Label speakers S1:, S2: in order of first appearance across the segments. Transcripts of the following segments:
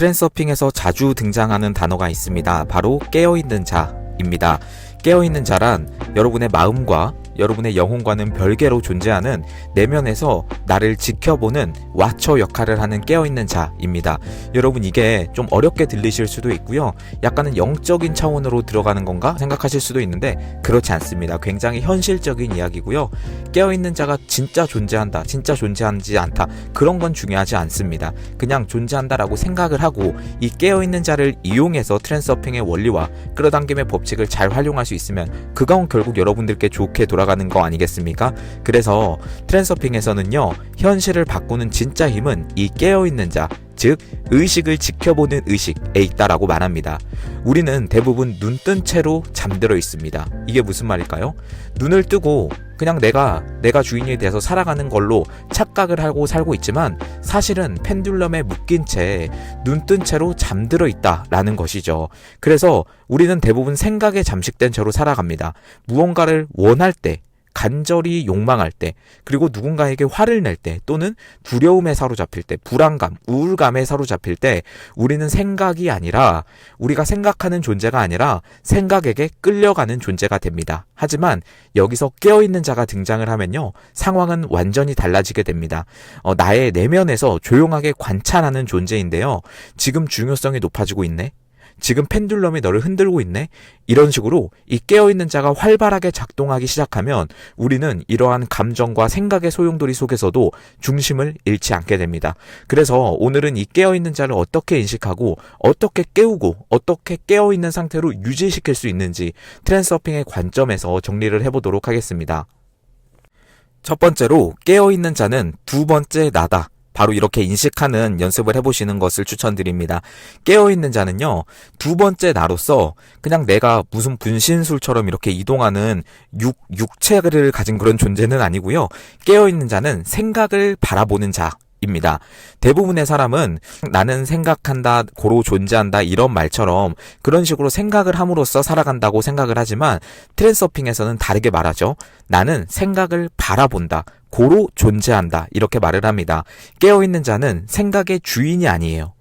S1: 트렌서핑에서 자주 등장하는 단어가 있습니다. 바로 깨어있는 자입니다. 깨어있는 자란 여러분의 마음과 여러분의 영혼과는 별개로 존재하는 내면에서 나를 지켜보는 와처 역할을 하는 깨어있는 자입니다. 여러분, 이게 좀 어렵게 들리실 수도 있고요. 약간은 영적인 차원으로 들어가는 건가 생각하실 수도 있는데 그렇지 않습니다. 굉장히 현실적인 이야기고요. 깨어있는 자가 진짜 존재한다, 진짜 존재하지 않다, 그런 건 중요하지 않습니다. 그냥 존재한다라고 생각을 하고 이 깨어있는 자를 이용해서 트랜스서핑의 원리와 끌어당김의 법칙을 잘 활용할 수 있으면 그건 결국 여러분들께 좋게 돌아가는 거 아니겠습니까? 그래서 트랜스서핑에서는요, 현실을 바꾸는 진짜 힘은 이 깨어있는 자, 즉 의식을 지켜보는 의식에 있다라고 말합니다. 우리는 대부분 눈 뜬 채로 잠들어 있습니다. 이게 무슨 말일까요? 눈을 뜨고 그냥 내가 주인이 돼서 살아가는 걸로 착각을 하고 살고 있지만 사실은 펜듈럼에 묶인 채 눈 뜬 채로 잠들어 있다라는 것이죠. 그래서 우리는 대부분 생각에 잠식된 채로 살아갑니다. 무언가를 원할 때, 간절히 욕망할 때, 그리고 누군가에게 화를 낼 때, 또는 두려움에 사로잡힐 때, 불안감, 우울감에 사로잡힐 때 우리는 생각이 아니라, 우리가 생각하는 존재가 아니라 생각에게 끌려가는 존재가 됩니다. 하지만 여기서 깨어있는 자가 등장을 하면요, 상황은 완전히 달라지게 됩니다. 나의 내면에서 조용하게 관찰하는 존재인데요, 지금 중요성이 높아지고 있네? 지금 펜듈럼이 너를 흔들고 있네? 이런 식으로 이 깨어있는 자가 활발하게 작동하기 시작하면 우리는 이러한 감정과 생각의 소용돌이 속에서도 중심을 잃지 않게 됩니다. 그래서 오늘은 이 깨어있는 자를 어떻게 인식하고 어떻게 깨우고 어떻게 깨어있는 상태로 유지시킬 수 있는지 트랜스서핑의 관점에서 정리를 해보도록 하겠습니다. 첫 번째로, 깨어있는 자는 두 번째 나다, 바로 이렇게 인식하는 연습을 해보시는 것을 추천드립니다. 깨어있는 자는요, 두 번째 나로서 그냥 내가 무슨 분신술처럼 이렇게 이동하는 육체를 가진 그런 존재는 아니고요. 깨어있는 자는 생각을 바라보는 자 입니다. 대부분의 사람은 나는 생각한다, 고로 존재한다, 이런 말처럼 그런 식으로 생각을 함으로써 살아간다고 생각을 하지만 트랜스서핑에서는 다르게 말하죠. 나는 생각을 바라본다, 고로 존재한다, 이렇게 말을 합니다. 깨어있는 자는 생각의 주인이 아니에요.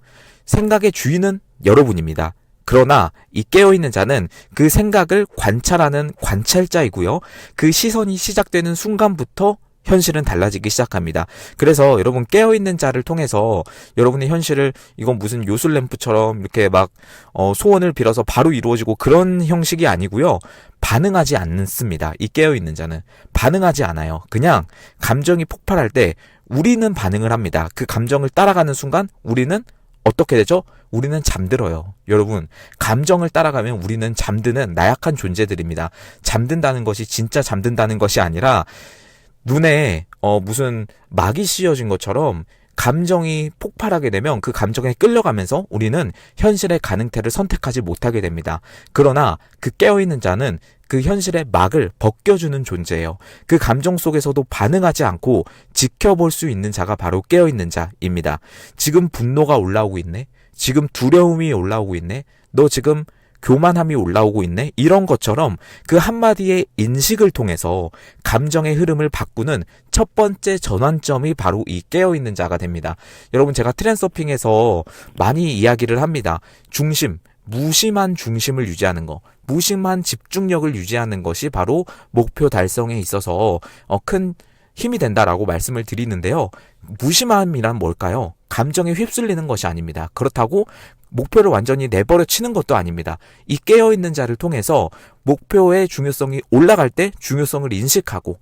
S1: 생각의 주인은 여러분입니다. 그러나 이 깨어있는 자는 그 생각을 관찰하는 관찰자이고요. 그 시선이 시작되는 순간부터 현실은 달라지기 시작합니다. 그래서 여러분, 깨어있는 자를 통해서 여러분의 현실을, 이건 무슨 요술램프처럼 이렇게 막 소원을 빌어서 바로 이루어지고 그런 형식이 아니고요. 반응하지 않습니다. 이 깨어있는 자는 반응하지 않아요. 그냥 감정이 폭발할 때 우리는 반응을 합니다. 그 감정을 따라가는 순간 우리는 어떻게 되죠? 우리는 잠들어요. 여러분, 감정을 따라가면 우리는 잠드는 나약한 존재들입니다. 잠든다는 것이 진짜 잠든다는 것이 아니라 눈에 무슨 막이 씌워진 것처럼 감정이 폭발하게 되면 그 감정에 끌려가면서 우리는 현실의 가능태를 선택하지 못하게 됩니다. 그러나 그 깨어있는 자는 그 현실의 막을 벗겨주는 존재예요. 그 감정 속에서도 반응하지 않고 지켜볼 수 있는 자가 바로 깨어있는 자입니다. 지금 분노가 올라오고 있네? 지금 두려움이 올라오고 있네? 너 지금 교만함이 올라오고 있네? 이런 것처럼 그 한마디의 인식을 통해서 감정의 흐름을 바꾸는 첫 번째 전환점이 바로 이 깨어있는 자가 됩니다. 여러분, 제가 트랜스서핑에서 많이 이야기를 합니다. 중심, 무심한 중심을 유지하는 거, 무심한 집중력을 유지하는 것이 바로 목표 달성에 있어서 큰 힘이 된다라고 말씀을 드리는데요. 무심함이란 뭘까요? 감정에 휩쓸리는 것이 아닙니다. 그렇다고 목표를 완전히 내버려 치는 것도 아닙니다. 이 깨어있는 자를 통해서 목표의 중요성이 올라갈 때 중요성을 인식하고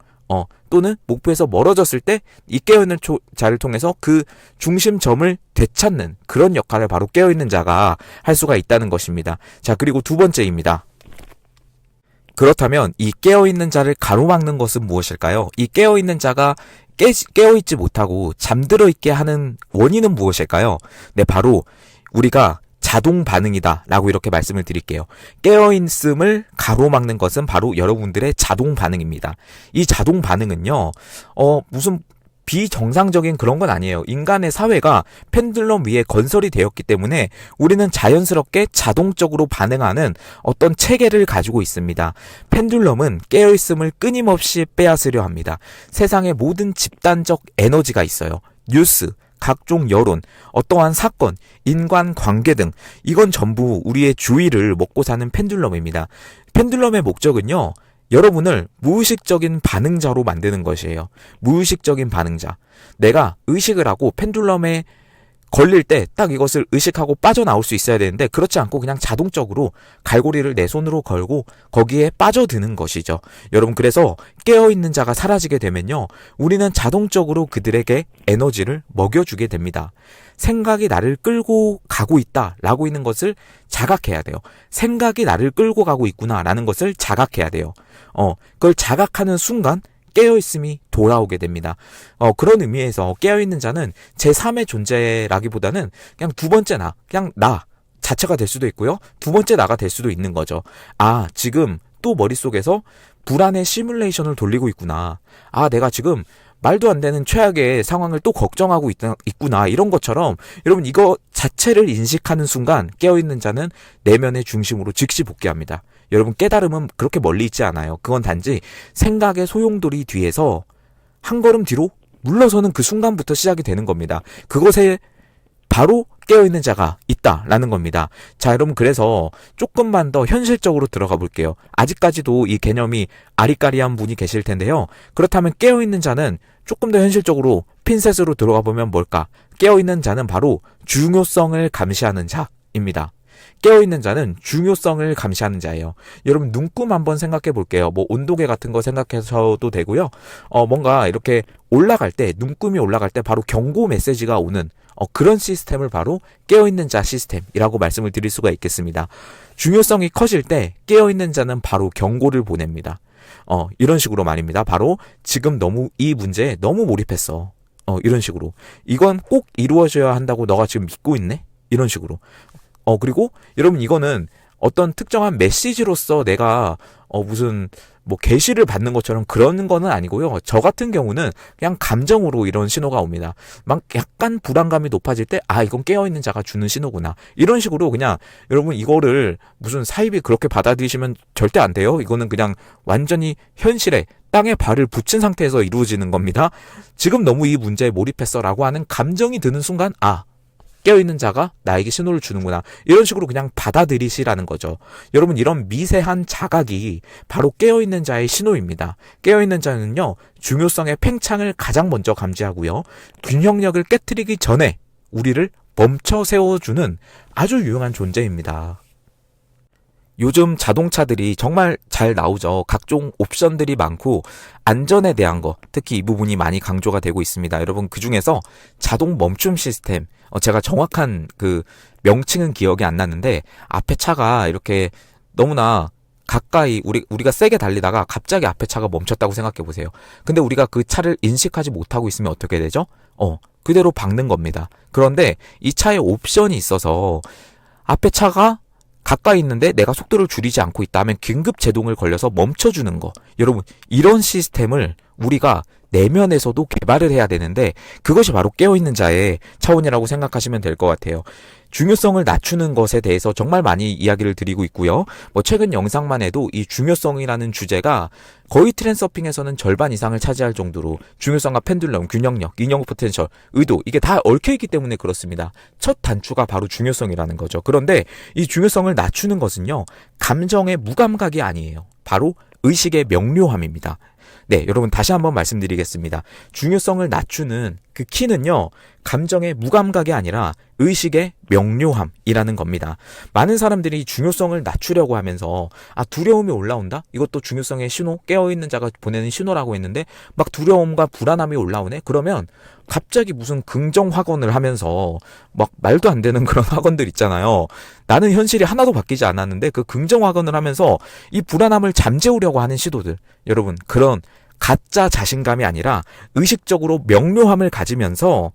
S1: 또는 목표에서 멀어졌을 때 이 깨어있는 자를 통해서 그 중심점을 되찾는 그런 역할을 바로 깨어있는 자가 할 수가 있다는 것입니다. 자, 그리고 두 번째입니다. 그렇다면 이 깨어있는 자를 가로막는 것은 무엇일까요? 이 깨어있는 자가 깨어있지 못하고 잠들어 있게 하는 원인은 무엇일까요? 네, 바로 우리가 자동 반응이다 라고 이렇게 말씀을 드릴게요. 깨어있음을 가로막는 것은 바로 여러분들의 자동 반응입니다. 이 자동 반응은요, 무슨 비정상적인 그런 건 아니에요. 인간의 사회가 펜듈럼 위에 건설이 되었기 때문에 우리는 자연스럽게 자동적으로 반응하는 어떤 체계를 가지고 있습니다. 펜듈럼은 깨어있음을 끊임없이 빼앗으려 합니다. 세상의 모든 집단적 에너지가 있어요. 뉴스, 각종 여론, 어떠한 사건, 인간관계 등 이건 전부 우리의 주의를 먹고 사는 펜듈럼입니다. 펜듈럼의 목적은요. 여러분을 무의식적인 반응자로 만드는 것이에요. 무의식적인 반응자. 내가 의식을 하고 펜듈럼에 걸릴 때 딱 이것을 의식하고 빠져나올 수 있어야 되는데 그렇지 않고 그냥 자동적으로 갈고리를 내 손으로 걸고 거기에 빠져드는 것이죠. 여러분 그래서 깨어있는 자가 사라지게 되면요. 우리는 자동적으로 그들에게 에너지를 먹여주게 됩니다. 생각이 나를 끌고 가고 있다라고 있는 것을 자각해야 돼요. 생각이 나를 끌고 가고 있구나라는 것을 자각해야 돼요. 그걸 자각하는 순간 깨어있음이 돌아오게 됩니다. 그런 의미에서 깨어있는 자는 제3의 존재라기보다는 그냥 두 번째 그냥 나 자체가 될 수도 있고요. 두 번째 나가 될 수도 있는 거죠. 아, 지금 또 머릿속에서 불안의 시뮬레이션을 돌리고 있구나. 아, 내가 지금 말도 안 되는 최악의 상황을 또 걱정하고 있구나. 이런 것처럼 여러분 이거 자체를 인식하는 순간 깨어있는 자는 내면의 중심으로 즉시 복귀합니다. 여러분 깨달음은 그렇게 멀리 있지 않아요. 그건 단지 생각의 소용돌이 뒤에서 한 걸음 뒤로 물러서는 그 순간부터 시작이 되는 겁니다. 그것에 바로 깨어있는 자가 있다라는 겁니다. 자, 여러분 그래서 조금만 더 현실적으로 들어가 볼게요. 아직까지도 이 개념이 아리까리한 분이 계실 텐데요. 그렇다면 깨어있는 자는 조금 더 현실적으로 핀셋으로 들어가 보면 뭘까? 깨어있는 자는 바로 중요성을 감시하는 자입니다. 깨어있는 자는 중요성을 감시하는 자예요. 여러분 눈금 한번 생각해 볼게요. 뭐 온도계 같은 거 생각해서도 되고요. 뭔가 이렇게 올라갈 때 눈금이 올라갈 때 바로 경고 메시지가 오는 그런 시스템을 바로 깨어있는 자 시스템이라고 말씀을 드릴 수가 있겠습니다. 중요성이 커질 때 깨어있는 자는 바로 경고를 보냅니다. 이런 식으로 말입니다. 바로 지금 너무 이 문제에 너무 몰입했어. 이런 식으로. 이건 꼭 이루어져야 한다고 너가 지금 믿고 있네? 이런 식으로. 그리고 여러분 이거는 어떤 특정한 메시지로서 내가 무슨 뭐 계시를 받는 것처럼 그런 거는 아니고요. 저 같은 경우는 그냥 감정으로 이런 신호가 옵니다. 막 약간 불안감이 높아질 때 이건 깨어있는 자가 주는 신호구나. 이런 식으로 그냥 여러분 이거를 무슨 사입이 그렇게 받아들이시면 절대 안 돼요. 이거는 그냥 완전히 현실에 땅에 발을 붙인 상태에서 이루어지는 겁니다. 지금 너무 이 문제에 몰입했어 라고 하는 감정이 드는 순간 깨어있는 자가 나에게 신호를 주는구나. 이런 식으로 그냥 받아들이시라는 거죠. 여러분 이런 미세한 자각이 바로 깨어있는 자의 신호입니다. 깨어있는 자는요. 중요성의 팽창을 가장 먼저 감지하고요. 균형력을 깨트리기 전에 우리를 멈춰 세워주는 아주 유용한 존재입니다. 요즘 자동차들이 정말 잘 나오죠. 각종 옵션들이 많고 안전에 대한 거 특히 이 부분이 많이 강조가 되고 있습니다. 여러분 그중에서 자동 멈춤 시스템 제가 정확한 그 명칭은 기억이 안 나는데 앞에 차가 이렇게 너무나 가까이 우리가 세게 달리다가 갑자기 앞에 차가 멈췄다고 생각해 보세요. 근데 우리가 그 차를 인식하지 못하고 있으면 어떻게 되죠? 그대로 박는 겁니다. 그런데 이 차에 옵션이 있어서 앞에 차가 가까이 있는데 내가 속도를 줄이지 않고 있다 하면 긴급 제동을 걸려서 멈춰주는 거. 여러분 이런 시스템을 우리가 내면에서도 개발을 해야 되는데 그것이 바로 깨어있는 자의 차원이라고 생각하시면 될 것 같아요. 중요성을 낮추는 것에 대해서 정말 많이 이야기를 드리고 있고요. 뭐 최근 영상만 해도 이 중요성이라는 주제가 거의 트랜서핑에서는 절반 이상을 차지할 정도로 중요성과 펜듈럼, 균형력, 인형 포텐셜, 의도 이게 다 얽혀있기 때문에 그렇습니다. 첫 단추가 바로 중요성이라는 거죠. 그런데 이 중요성을 낮추는 것은요. 감정의 무감각이 아니에요. 바로 의식의 명료함입니다. 네, 여러분 다시 한번 말씀드리겠습니다. 중요성을 낮추는 그 키는요. 감정의 무감각이 아니라 의식의 명료함이라는 겁니다. 많은 사람들이 중요성을 낮추려고 하면서 두려움이 올라온다? 이것도 중요성의 신호, 깨어있는 자가 보내는 신호라고 했는데 막 두려움과 불안함이 올라오네? 그러면 갑자기 무슨 긍정 확언을 하면서 막 말도 안 되는 그런 확언들 있잖아요. 나는 현실이 하나도 바뀌지 않았는데 그 긍정 확언을 하면서 이 불안함을 잠재우려고 하는 시도들. 여러분 그런 가짜 자신감이 아니라 의식적으로 명료함을 가지면서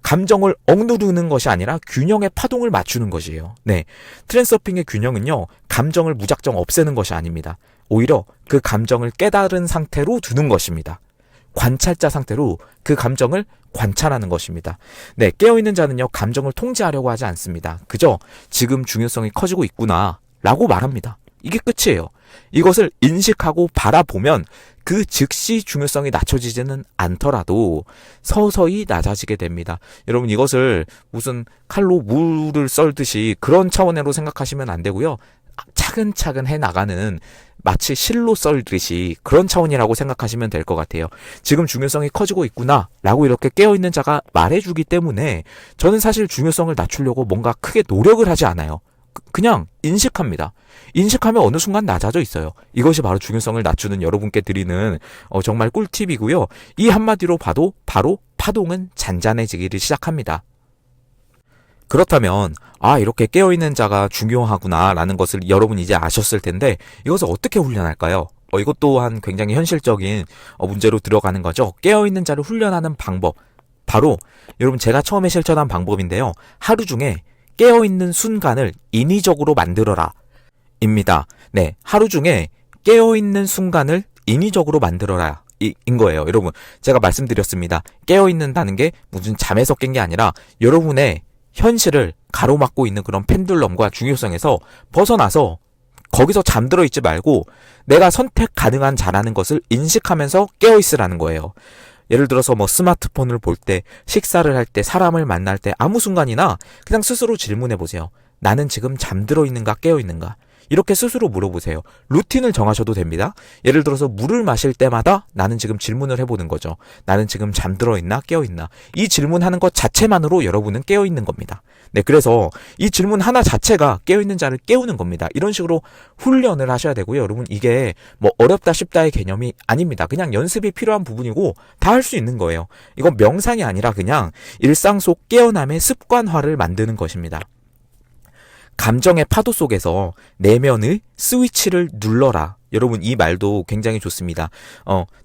S1: 감정을 억누르는 것이 아니라 균형의 파동을 맞추는 것이에요. 네, 트랜서핑의 균형은요. 감정을 무작정 없애는 것이 아닙니다. 오히려 그 감정을 깨달은 상태로 두는 것입니다. 관찰자 상태로 그 감정을 관찰하는 것입니다. 네, 깨어있는 자는요. 감정을 통제하려고 하지 않습니다. 그저 지금 중요성이 커지고 있구나 라고 말합니다. 이게 끝이에요. 이것을 인식하고 바라보면 그 즉시 중요성이 낮춰지지는 않더라도 서서히 낮아지게 됩니다. 여러분 이것을 무슨 칼로 물을 썰듯이 그런 차원으로 생각하시면 안 되고요. 차근차근 해나가는 마치 실로 썰듯이 그런 차원이라고 생각하시면 될 것 같아요. 지금 중요성이 커지고 있구나 라고 이렇게 깨어있는 자가 말해주기 때문에 저는 사실 중요성을 낮추려고 뭔가 크게 노력을 하지 않아요. 그냥 인식합니다. 인식하면 어느 순간 낮아져 있어요. 이것이 바로 중요성을 낮추는 여러분께 드리는 정말 꿀팁이고요. 이 한마디로 봐도 바로 파동은 잔잔해지기를 시작합니다. 그렇다면 이렇게 깨어있는 자가 중요하구나 라는 것을 여러분 이제 아셨을 텐데 이것을 어떻게 훈련할까요? 이것 또한 굉장히 현실적인 문제로 들어가는 거죠. 깨어있는 자를 훈련하는 방법, 바로 여러분 제가 처음에 실천한 방법인데요. 하루 중에 깨어있는 순간을 인위적으로 만들어라 입니다. 네, 하루 중에 깨어있는 순간을 인위적으로 만들어라 인 거예요. 여러분 제가 말씀드렸습니다. 깨어있는다는 게 무슨 잠에서 깬 게 아니라 여러분의 현실을 가로막고 있는 그런 펜듈럼과 중요성에서 벗어나서 거기서 잠들어 있지 말고 내가 선택 가능한 자라는 것을 인식하면서 깨어있으라는 거예요. 예를 들어서 스마트폰을 볼 때, 식사를 할 때, 사람을 만날 때 아무 순간이나 그냥 스스로 질문해 보세요. 나는 지금 잠들어 있는가 깨어 있는가? 이렇게 스스로 물어보세요. 루틴을 정하셔도 됩니다. 예를 들어서 물을 마실 때마다 나는 지금 질문을 해보는 거죠. 나는 지금 잠들어 있나 깨어 있나? 이 질문하는 것 자체만으로 여러분은 깨어 있는 겁니다. 네, 그래서 이 질문 하나 자체가 깨어 있는 자를 깨우는 겁니다. 이런 식으로 훈련을 하셔야 되고요. 여러분 이게 어렵다 쉽다의 개념이 아닙니다. 그냥 연습이 필요한 부분이고 다 할 수 있는 거예요. 이건 명상이 아니라 그냥 일상 속 깨어남의 습관화를 만드는 것입니다. 감정의 파도 속에서 내면의 스위치를 눌러라. 여러분 이 말도 굉장히 좋습니다.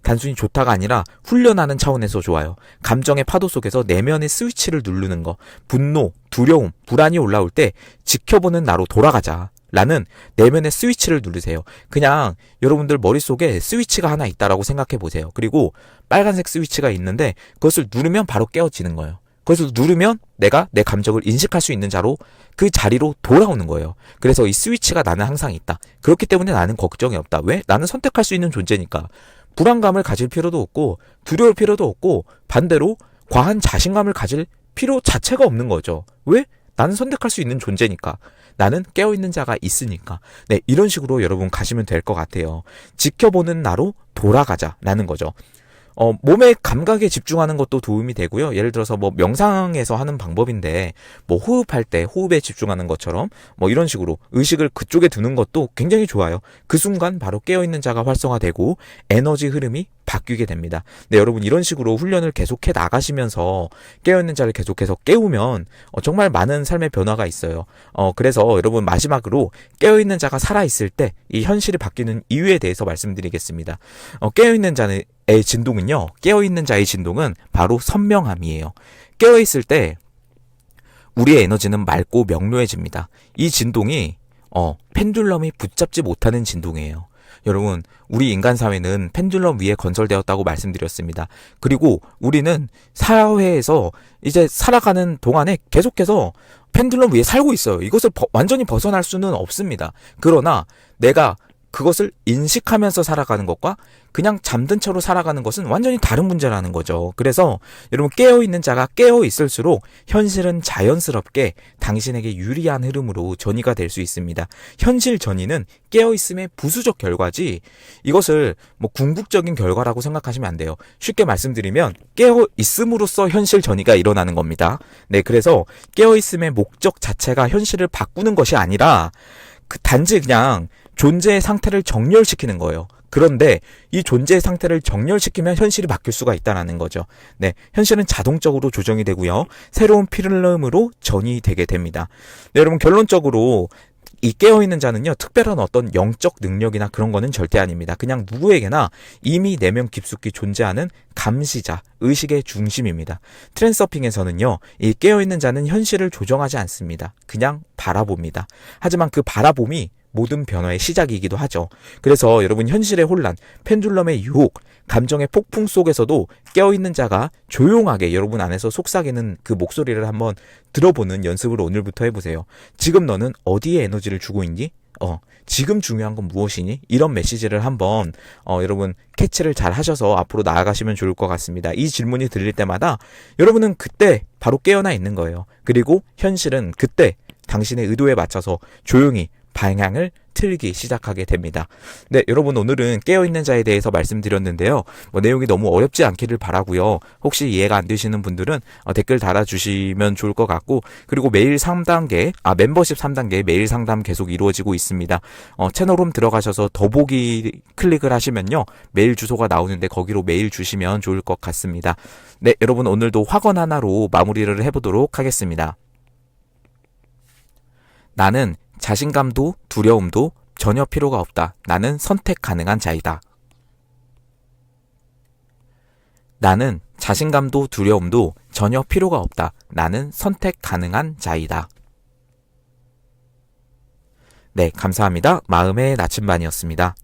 S1: 단순히 좋다가 아니라 훈련하는 차원에서 좋아요. 감정의 파도 속에서 내면의 스위치를 누르는 거. 분노, 두려움, 불안이 올라올 때 지켜보는 나로 돌아가자 라는 내면의 스위치를 누르세요. 그냥 여러분들 머릿속에 스위치가 하나 있다라고 생각해 보세요. 그리고 빨간색 스위치가 있는데 그것을 누르면 바로 깨어지는 거예요. 그래서 누르면 내가 내 감정을 인식할 수 있는 자로 그 자리로 돌아오는 거예요. 그래서 이 스위치가 나는 항상 있다. 그렇기 때문에 나는 걱정이 없다. 왜? 나는 선택할 수 있는 존재니까. 불안감을 가질 필요도 없고 두려울 필요도 없고 반대로 과한 자신감을 가질 필요 자체가 없는 거죠. 왜? 나는 선택할 수 있는 존재니까. 나는 깨어있는 자가 있으니까. 네, 이런 식으로 여러분 가시면 될 것 같아요. 지켜보는 나로 돌아가자라는 거죠. 몸의 감각에 집중하는 것도 도움이 되고요. 예를 들어서 명상에서 하는 방법인데 호흡할 때 호흡에 집중하는 것처럼 이런 식으로 의식을 그쪽에 두는 것도 굉장히 좋아요. 그 순간 바로 깨어있는 자가 활성화되고 에너지 흐름이 바뀌게 됩니다. 네, 여러분 이런 식으로 훈련을 계속해 나가시면서 깨어있는 자를 계속해서 깨우면 정말 많은 삶의 변화가 있어요. 그래서 여러분 마지막으로 깨어있는 자가 살아있을 때 이 현실이 바뀌는 이유에 대해서 말씀드리겠습니다. 깨어있는 자의 진동은요. 깨어있는 자의 진동은 바로 선명함이에요. 깨어있을 때 우리의 에너지는 맑고 명료해집니다. 이 진동이 펜듈럼이 붙잡지 못하는 진동이에요. 여러분 우리 인간 사회는 펜듈럼 위에 건설되었다고 말씀드렸습니다. 그리고 우리는 사회에서 이제 살아가는 동안에 계속해서 펜듈럼 위에 살고 있어요. 이것을 완전히 벗어날 수는 없습니다. 그러나 내가 그것을 인식하면서 살아가는 것과 그냥 잠든 채로 살아가는 것은 완전히 다른 문제라는 거죠. 그래서 여러분 깨어있는 자가 깨어있을수록 현실은 자연스럽게 당신에게 유리한 흐름으로 전이가 될 수 있습니다. 현실 전이는 깨어있음의 부수적 결과지 이것을 궁극적인 결과라고 생각하시면 안 돼요. 쉽게 말씀드리면 깨어있음으로써 현실 전이가 일어나는 겁니다. 네, 그래서 깨어있음의 목적 자체가 현실을 바꾸는 것이 아니라 단지 그냥 존재의 상태를 정렬시키는 거예요. 그런데 이 존재의 상태를 정렬시키면 현실이 바뀔 수가 있다는 거죠. 네, 현실은 자동적으로 조정이 되고요. 새로운 필름으로 전이 되게 됩니다. 네, 여러분 결론적으로 이 깨어있는 자는요, 특별한 어떤 영적 능력이나 그런 거는 절대 아닙니다. 그냥 누구에게나 이미 내면 깊숙이 존재하는 감시자, 의식의 중심입니다. 트랜서핑에서는요, 이 깨어있는 자는 현실을 조정하지 않습니다. 그냥 바라봅니다. 하지만 그 바라봄이 모든 변화의 시작이기도 하죠. 그래서 여러분 현실의 혼란, 펜듈럼의 유혹, 감정의 폭풍 속에서도 깨어있는 자가 조용하게 여러분 안에서 속삭이는 그 목소리를 한번 들어보는 연습을 오늘부터 해보세요. 지금 너는 어디에 에너지를 주고 있니? 지금 중요한 건 무엇이니? 이런 메시지를 한번 여러분 캐치를 잘 하셔서 앞으로 나아가시면 좋을 것 같습니다. 이 질문이 들릴 때마다 여러분은 그때 바로 깨어나 있는 거예요. 그리고 현실은 그때 당신의 의도에 맞춰서 조용히 방향을 틀기 시작하게 됩니다. 네, 여러분 오늘은 깨어있는 자에 대해서 말씀드렸는데요. 내용이 너무 어렵지 않기를 바라고요. 혹시 이해가 안 되시는 분들은 댓글 달아주시면 좋을 것 같고, 그리고 매일 3단계, 멤버십 3단계 매일 상담 계속 이루어지고 있습니다. 채널홈 들어가셔서 더보기 클릭을 하시면요. 메일 주소가 나오는데 거기로 메일 주시면 좋을 것 같습니다. 네, 여러분 오늘도 확언 하나로 마무리를 해보도록 하겠습니다. 나는 자신감도 두려움도 전혀 필요가 없다. 나는 선택 가능한 자이다. 나는 자신감도 두려움도 전혀 필요가 없다. 나는 선택 가능한 자이다. 네, 감사합니다. 마음의 나침반이었습니다.